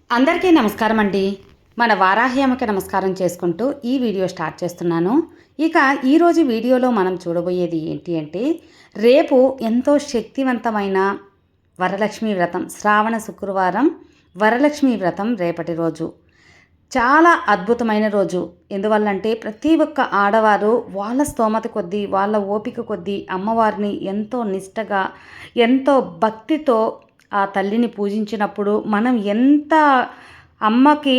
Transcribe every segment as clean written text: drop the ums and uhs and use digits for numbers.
అందరికీ నమస్కారం అండి. మన వారాహి అమ్మకి నమస్కారం చేసుకుంటూ ఈ వీడియో స్టార్ట్ చేస్తున్నాను. ఇక ఈరోజు వీడియోలో మనం చూడబోయేది ఏంటి అంటే, రేపు ఎంతో శక్తివంతమైన వరలక్ష్మి వ్రతం, శ్రావణ శుక్రవారం వరలక్ష్మి వ్రతం రేపటి రోజు. చాలా అద్భుతమైన రోజు. ఎందువల్లంటే ప్రతి ఒక్క ఆడవారు వాళ్ళ స్తోమత కొద్దీ, వాళ్ళ ఓపిక కొద్దీ అమ్మవారిని ఎంతో నిష్టగా, ఎంతో భక్తితో ఆ తల్లిని పూజించినప్పుడు మనం ఎంత అమ్మకి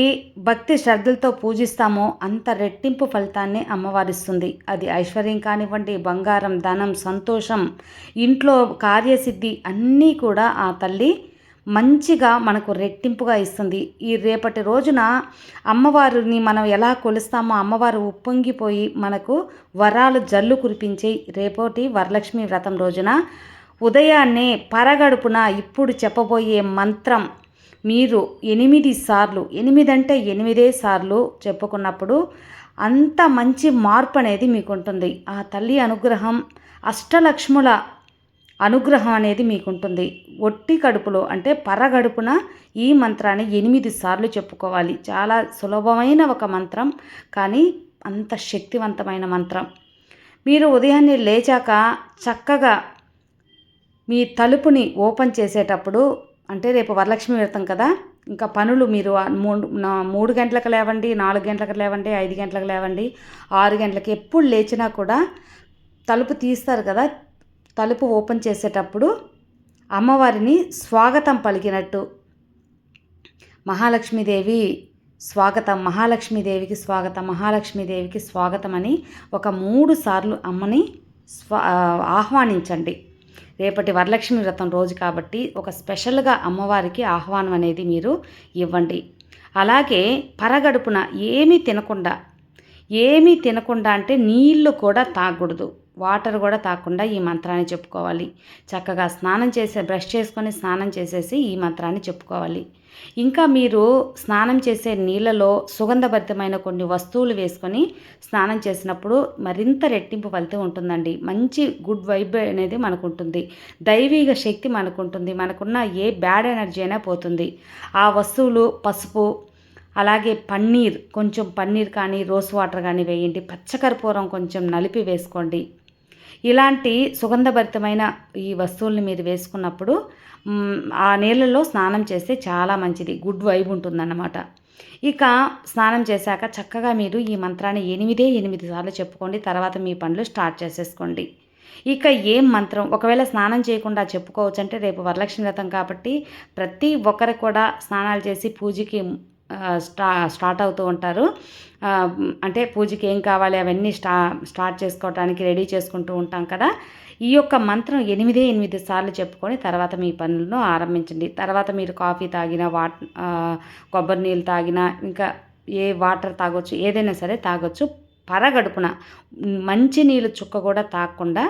భక్తి శ్రద్ధలతో పూజిస్తామో అంత రెట్టింపు ఫలితాన్ని అమ్మవారిస్తుంది. అది ఐశ్వర్యం కానివ్వండి, బంగారం, ధనం, సంతోషం, ఇంట్లో కార్యసిద్ధి అన్నీ కూడా ఆ తల్లి మంచిగా మనకు రెట్టింపుగా ఇస్తుంది. ఈ రేపటి రోజున అమ్మవారిని మనం ఎలా కొలుస్తామో అమ్మవారు ఉప్పొంగిపోయి మనకు వరాలు జల్లు కురిపించి రేపటి వరలక్ష్మి వ్రతం రోజున ఉదయాన్నే పరగడుపున ఇప్పుడు చెప్పబోయే మంత్రం మీరు 8 సార్లు, 8 అంటే 8 సార్లు చెప్పుకున్నప్పుడు అంత మంచి మార్పు అనేది మీకు ఉంటుంది. ఆ తల్లి అనుగ్రహం, అష్టలక్ష్ముల అనుగ్రహం అనేది మీకుంటుంది. ఒట్టి కడుపులో అంటే పరగడుపున ఈ మంత్రాన్ని 8 సార్లు చెప్పుకోవాలి. చాలా సులభమైన ఒక మంత్రం, కానీ అంత శక్తివంతమైన మంత్రం. మీరు ఉదయాన్నే లేచాక చక్కగా మీ తలుపుని ఓపెన్ చేసేటప్పుడు, అంటే రేపు వరలక్ష్మి వ్రతం కదా, ఇంకా పనులు మీరు 3 గంటలకు లేవండి, 4 గంటలకు లేవండి, 5 గంటలకు లేవండి, 6 గంటలకి ఎప్పుడు లేచినా కూడా తలుపు తీస్తారు కదా, తలుపు ఓపెన్ చేసేటప్పుడు అమ్మవారిని స్వాగతం పలికినట్టు, మహాలక్ష్మీదేవి స్వాగతం, మహాలక్ష్మీదేవికి స్వాగతం, మహాలక్ష్మీదేవికి స్వాగతం అని ఒక 3 సార్లు అమ్మని ఆహ్వానించండి. రేపటి వరలక్ష్మి వ్రతం రోజు కాబట్టి ఒక స్పెషల్గా అమ్మవారికి ఆహ్వానం అనేది మీరు ఇవ్వండి. అలాగే పరగడుపున ఏమీ తినకుండా అంటే నీళ్లు కూడా తాగకూడదు, వాటర్ కూడా తాగకుండా ఈ మంత్రాన్ని చెప్పుకోవాలి. చక్కగా బ్రష్ చేసుకొని స్నానం చేసేసి ఈ మంత్రాన్ని చెప్పుకోవాలి. ఇంకా మీరు స్నానం చేసే నీళ్ళలో సుగంధభరితమైన కొన్ని వస్తువులు వేసుకొని స్నానం చేసినప్పుడు మరింత రెట్టింపు ఫలితం ఉంటుందండి. మంచి గుడ్ వైబ్ అనేది మనకు ఉంటుంది, దైవీక శక్తి మనకు ఉంటుంది, మనకున్న ఏ బ్యాడ్ ఎనర్జీ అయినా పోతుంది. ఆ వస్తువులు పసుపు, అలాగే కొంచెం పన్నీర్ కానీ రోస్ వాటర్ కానీ వేయండి. పచ్చకర్పూరం కొంచెం నలిపి వేసుకోండి. ఇలాంటి సుగంధభరితమైన ఈ వస్తువుల్ని మీరు వేసుకున్నప్పుడు ఆ నీళ్ళల్లో స్నానం చేస్తే చాలా మంచిది, గుడ్ వైబ్ ఉంటుందన్నమాట. ఇక స్నానం చేశాక చక్కగా మీరు ఈ మంత్రాన్ని 8 సార్లు చెప్పుకోండి. తర్వాత మీ పనులు స్టార్ట్ చేసేసుకోండి. ఇక ఏం మంత్రం ఒకవేళ స్నానం చేయకుండా చెప్పుకోవచ్చు అంటే, రేపు వరలక్ష్మి వ్రతం కాబట్టి ప్రతి ఒక్కరు కూడా స్నానాలు చేసి పూజకి స్టార్ట్ అవుతూ ఉంటారు. అంటే పూజకి ఏం కావాలి అవన్నీ స్టార్ట్ చేసుకోవడానికి రెడీ చేసుకుంటూ ఉంటాం కదా. ఈ యొక్క మంత్రం 8 సార్లు చెప్పుకొని తర్వాత మీ పనులను ఆరంభించండి. తర్వాత మీరు కాఫీ తాగినా, కొబ్బరి నీళ్ళు తాగినా, ఇంకా ఏ వాటర్ తాగొచ్చు, ఏదైనా సరే తాగొచ్చు. పరగడుపున మంచి నీళ్ళు చుక్క కూడా తాగకుండా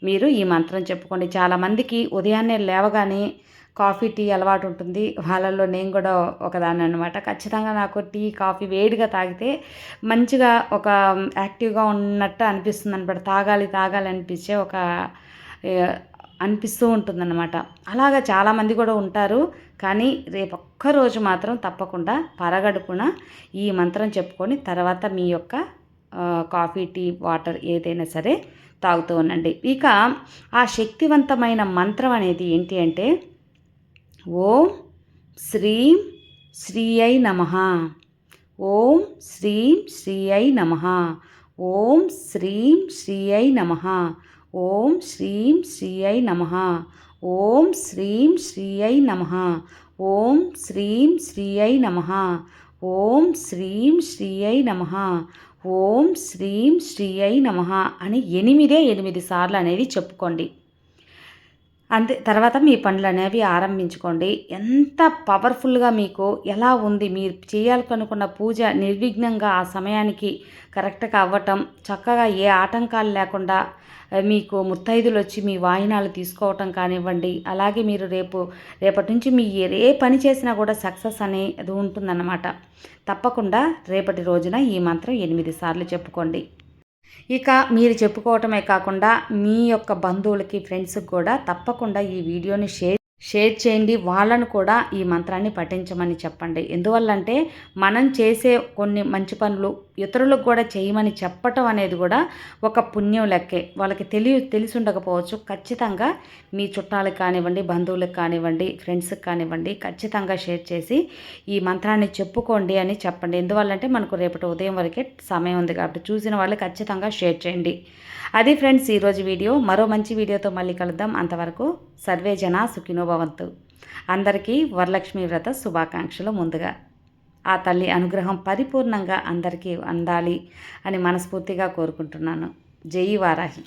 మీరు ఈ మంత్రం చెప్పుకోండి. చాలామందికి ఉదయాన్నే లేవగానే కాఫీ, టీ అలవాటు ఉంటుంది. వాళ్ళల్లో నేను కూడా ఒకదాన్ని అనమాట. ఖచ్చితంగా నాకు టీ, కాఫీ వేడిగా తాగితే మంచిగా ఒక యాక్టివ్గా ఉన్నట్టు అనిపిస్తుంది అనమాట. తాగాలి అనిపించే అనిపిస్తూ ఉంటుందన్నమాట. అలాగా చాలామంది కూడా ఉంటారు. కానీ రేపు ఒక్కరోజు మాత్రం తప్పకుండా పరగడుపున ఈ మంత్రం చెప్పుకొని తర్వాత మీ యొక్క కాఫీ, టీ, వాటర్ ఏదైనా సరే తాగుతూ ఉండండి. ఇక ఆ శక్తివంతమైన మంత్రం అనేది ఏంటి అంటే, ఓం శ్రీం శ్రీయై నమః, ఓం శ్రీం శ్రీయై నమః, ఓం శ్రీం శ్రీయై నమః, ఓం శ్రీం శ్రీయై నమః, ఓం శ్రీం శ్రీయై నమః, ఓం శ్రీం శ్రీయై నమః, ఓం శ్రీం శ్రీయై నమః, ఓం శ్రీం శ్రీయై నమః అని 8 సార్లు అనేది చెప్పుకోండి. అంతే. తర్వాత మీ పనులు అనేవి ఆరంభించుకోండి. ఎంత పవర్ఫుల్గా మీకు ఎలా ఉంది, మీరు చేయాలనుకున్న పూజ నిర్విఘ్నంగా ఆ సమయానికి కరెక్ట్గా అవ్వటం, చక్కగా ఏ ఆటంకాలు లేకుండా మీకు ముత్తైదులు వచ్చి మీ వాయినాలు తీసుకోవటం కానివ్వండి. అలాగే మీరు రేపటి నుంచి మీ ఏ పని చేసినా కూడా సక్సెస్ అనేది ఉంటుందన్నమాట. తప్పకుండా రేపటి రోజున ఈ మంత్రం 8 సార్లు చెప్పుకోండి. ఇక మీరు చెప్పుకోవటమే కాకుండా మీ యొక్క బంధువులకి, ఫ్రెండ్స్కి కూడా తప్పకుండా ఈ వీడియోని షేర్ చేయండి. వాళ్ళను కూడా ఈ మంత్రాన్ని పఠించమని చెప్పండి. ఎందువల్లంటే మనం చేసే కొన్ని మంచి పనులు ఇతరులకు కూడా చేయమని చెప్పటం అనేది కూడా ఒక పుణ్యం లెక్కే. వాళ్ళకి తెలిసి ఉండకపోవచ్చు. ఖచ్చితంగా మీ చుట్టాలకు కానివ్వండి, బంధువులకు కానివ్వండి, ఫ్రెండ్స్కి కానివ్వండి ఖచ్చితంగా షేర్ చేసి ఈ మంత్రాన్ని చెప్పుకోండి అని చెప్పండి. ఎందువల్లంటే మనకు రేపటి ఉదయం వరకే సమయం ఉంది కాబట్టి చూసిన వాళ్ళు ఖచ్చితంగా షేర్ చేయండి. అది ఫ్రెండ్స్ ఈరోజు వీడియో. మరో మంచి వీడియోతో మళ్ళీ కలుద్దాం. అంతవరకు సర్వే జన సుఖినో భవంతు. అందరికీ వరలక్ష్మి వ్రత శుభాకాంక్షలు ముందుగా. ఆ తల్లి అనుగ్రహం పరిపూర్ణంగా అందరికీ అందాలి అని మనస్ఫూర్తిగా కోరుకుంటున్నాను. జై వారాహి.